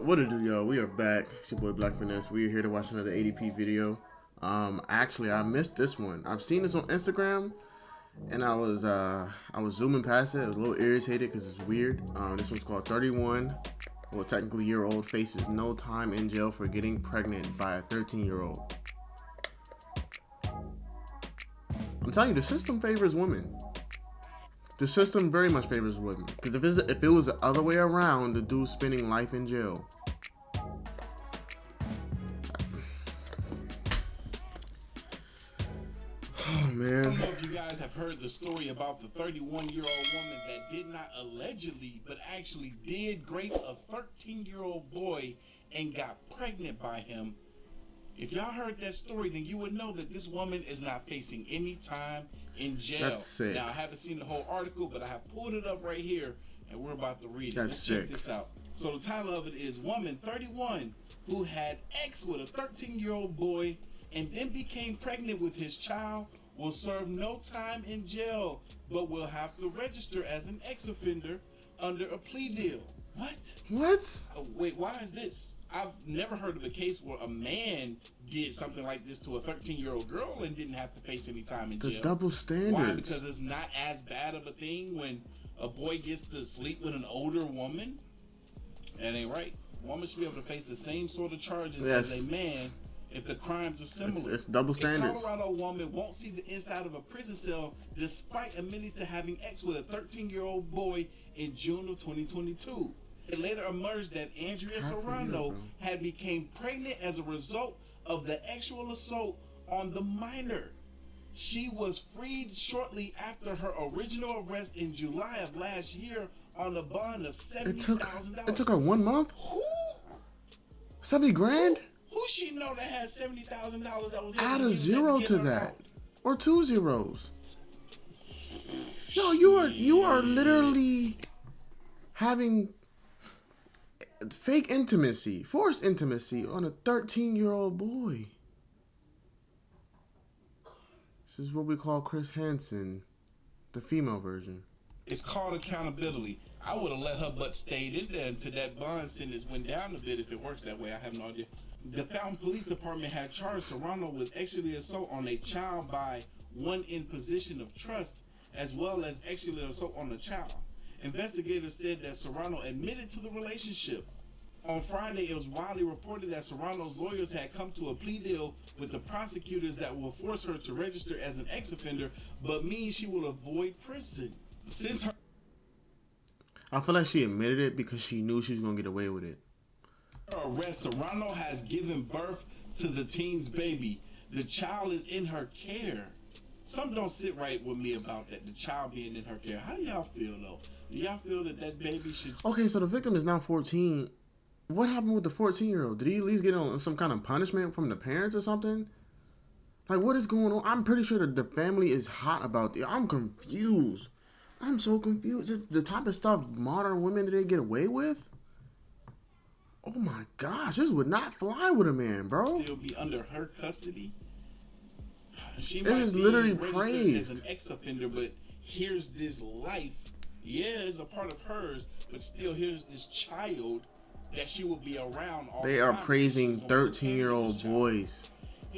What it do, y'all? We are back. It's your boy BLKFinesse. We are here to watch another ADP video. Actually, I missed this one. I've seen this on Instagram, and I was zooming past it. I was a little irritated because it's weird. This one's called 31, well, technically year-old faces no time in jail for getting pregnant by a 13-year-old. I'm telling you, the system favors women. The system very much favors women. Because if it was the other way around, the dude's spending life in jail. Oh, man. I don't know if you guys have heard the story about the 31-year-old woman that did not allegedly, but actually did grape a 13-year-old boy and got pregnant by him. If y'all heard that story, then you would know that this woman is not facing any time in jail. That's sick. Now, I haven't seen the whole article, but I have pulled it up right here, and we're about to read it. That's sick. Check this out. So the title of it is Woman 31 Who Had Sex with a 13-year-old Boy and Then Became Pregnant with His Child Will Serve No Time in Jail, but will have to register as an ex-offender under a plea deal. What? Oh, wait, why is this? I've never heard of a case where a man did something like this to a 13-year-old girl and didn't have to face any time in jail. The double standards. Why? Because it's not as bad of a thing when a boy gets to sleep with an older woman? That ain't right. Women should be able to face the same sort of charges as a man if the crimes are similar. It's double standards. A Colorado woman won't see the inside of a prison cell despite admitting to having sex with a 13-year-old boy in June of 2022. It later emerged that Andrea Serrano had become pregnant as a result of the sexual assault on the minor. She was freed shortly after her original arrest in July of last year on a bond of $70,000. It took her 1 month? Who? 70 grand? Who she know that had $70,000 that was add a zero to that, or 2 zeros. Yo, you are literally having fake intimacy, forced intimacy on a 13-year-old boy. This is what we call Chris Hansen, the female version. It's called accountability. I would have let her butt stayed in there until that bond sentence went down a bit. If it works that way, I have no idea. The Fountain Police Department had charged Serrano with sexual assault on a child by one in position of trust, as well as sexual assault on a child. Investigators said that Serrano admitted to the relationship. On Friday, it was widely reported that Serrano's lawyers had come to a plea deal with the prosecutors that will force her to register as an ex-offender, but means she will avoid prison. Since her I feel like she admitted it because she knew she was going to get away with it. Arrest, Serrano has given birth to the teen's baby. The child is in her care. Some don't sit right with me about that, the child being in her care. How do y'all feel, though? Do y'all feel that that baby should... Okay, so the victim is now 14. What happened with the 14-year-old? Did he at least get on some kind of punishment from the parents or something? Like, what is going on? I'm pretty sure that the family is hot about it. I'm confused. I'm so confused. The type of stuff modern women today get away with? Oh my gosh, this would not fly with a man, bro. Still be under her custody. She might is literally praised as an ex-offender, but here's this life. Yeah, it's a part of hers, but still here's this child that she will be around all the time. They are praising 13-year-old boys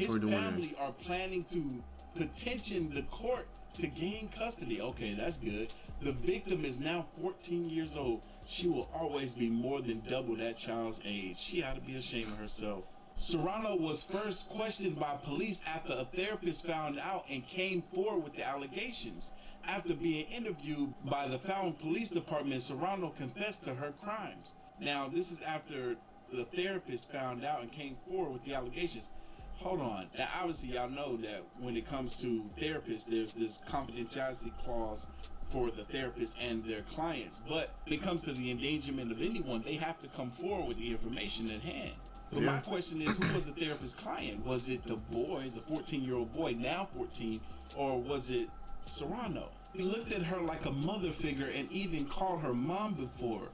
for doing this. His family are planning to petition the court to gain custody. Okay, that's good. The victim is now 14 years old. She will always be more than double that child's age. She ought to be ashamed of herself. Serrano was first questioned by police after a therapist found out and came forward with the allegations. After being interviewed by the Fountain Police Department, Serrano confessed to her crimes. Now, this is after the therapist found out and came forward with the allegations. Hold on. Now, obviously, y'all know that when it comes to therapists, there's this confidentiality clause for the therapist and their clients. But when it comes to the endangerment of anyone, they have to come forward with the information at hand. But my question is, who was the therapist's client? Was it the boy, the 14-year-old boy, now 14, or was it Serrano? He looked at her like a mother figure and even called her mom before.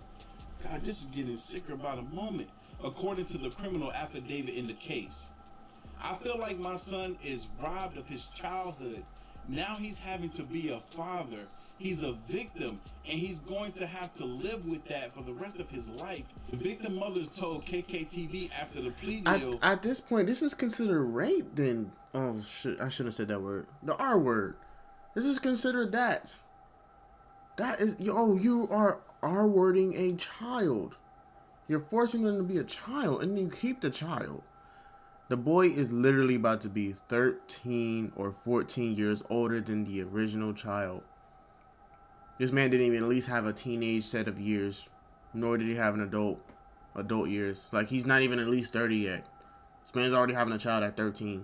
God, this is getting sicker by the moment, according to the criminal affidavit in the case. I feel like my son is robbed of his childhood. Now he's having to be a father. He's a victim, and he's going to have to live with that for the rest of his life. The victim mothers told KKTV after the plea deal. At this point, this is considered rape. Then, oh shit, I shouldn't have said that word. The R word. This is considered that. That is, you are R-wording a child. You're forcing them to be a child, and you keep the child. The boy is literally about to be 13 or 14 years older than the original child. This man didn't even at least have a teenage set of years, nor did he have an adult years. Like, he's not even at least 30 yet. This man's already having a child at 13.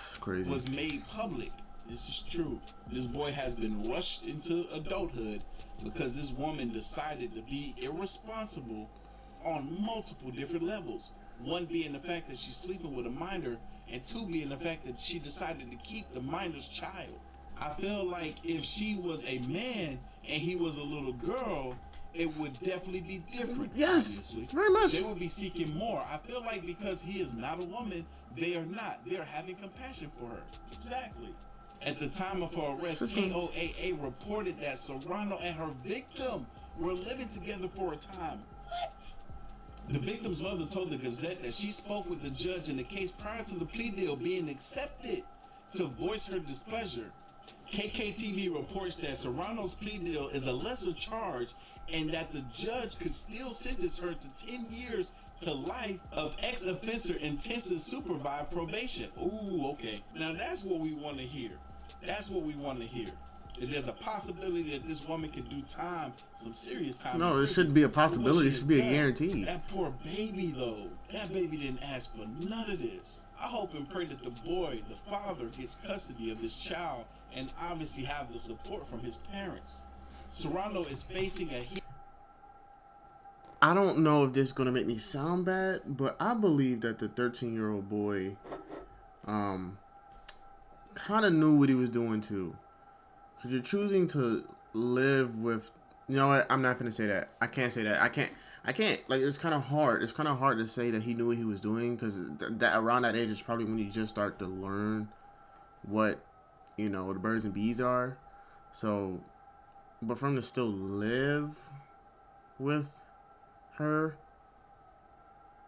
It's crazy. Was made public. This is true. This boy has been rushed into adulthood because this woman decided to be irresponsible on multiple different levels. One being the fact that she's sleeping with a minor, and two being the fact that she decided to keep the minor's child. I feel like if she was a man and he was a little girl, it would definitely be different. Yes, obviously. very much. They would be seeking more. I feel like because he is not a woman, they are not. They're having compassion for her. Exactly. At the time of her arrest, KOAA reported that Serrano and her victim were living together for a time. What? The victim's mother told the Gazette that she spoke with the judge in the case prior to the plea deal being accepted to voice her displeasure. KKTV reports that Serrano's plea deal is a lesser charge and that the judge could still sentence her to 10 years to life of ex-offender intensive supervised probation. Ooh, okay. Now that's what we want to hear. That's what we want to hear. That there's a possibility that this woman could do time, some serious time. No, it shouldn't be a possibility. It should be a guarantee. That poor baby, though. That baby didn't ask for none of this. I hope and pray that the boy, the father, gets custody of this child and obviously have the support from his parents. Serrano is facing a... I don't know if this is going to make me sound bad, but I believe that the 13-year-old boy kind of knew what he was doing too. Because you're choosing to live with... You know what? I'm not going to say that. I can't say that. I can't. Like, it's kind of hard. It's kind of hard to say that he knew what he was doing because that around that age is probably when you just start to learn what, the birds and bees are. So, but for him to still live with her,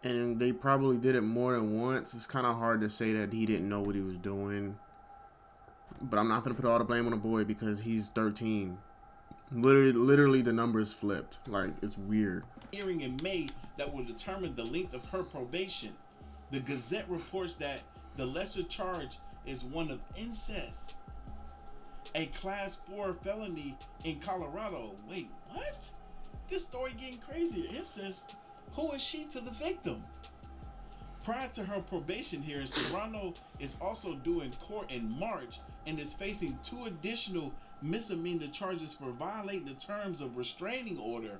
and they probably did it more than once, it's kind of hard to say that he didn't know what he was doing. But I'm not going to put all the blame on the boy because he's 13. Literally the numbers flipped. Like, it's weird. Hearing in May that will determine the length of her probation. The Gazette reports that the lesser charge is one of incest, a class 4 felony in Colorado. Wait, what? This story getting crazier. Incest? Who is she to the victim? Prior to her probation hearing, Serrano is also due in court in March and is facing 2 additional misdemeanor charges for violating the terms of restraining order.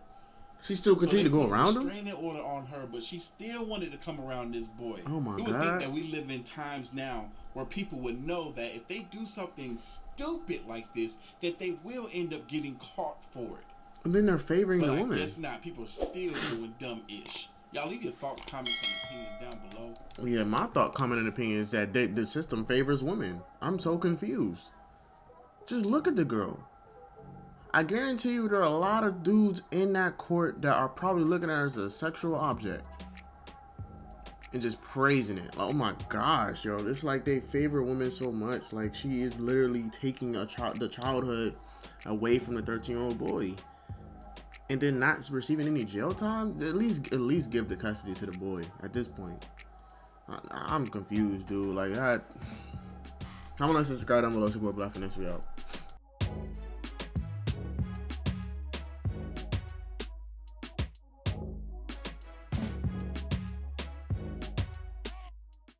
She still continued to go around him? Restraining order on her, but she still wanted to come around this boy. Oh my God. You would think that we live in times now where people would know that if they do something stupid like this, that they will end up getting caught for it. And then they're favoring but the I woman. guess not. People are still doing dumb-ish. Y'all leave your thoughts, comments, and opinions down below. Yeah, my thought, comment, and opinion is that the system favors women. I'm so confused. Just look at the girl. I guarantee you there are a lot of dudes in that court that are probably looking at her as a sexual object and just praising it. Like, oh my gosh, yo, it's like they favor women so much. Like, she is literally taking the childhood away from the 13-year-old boy and then not receiving any jail time. At least give the custody to the boy at this point. I'm confused, dude. Like, I'm gonna subscribe down below. Super BLKFinesse. We out.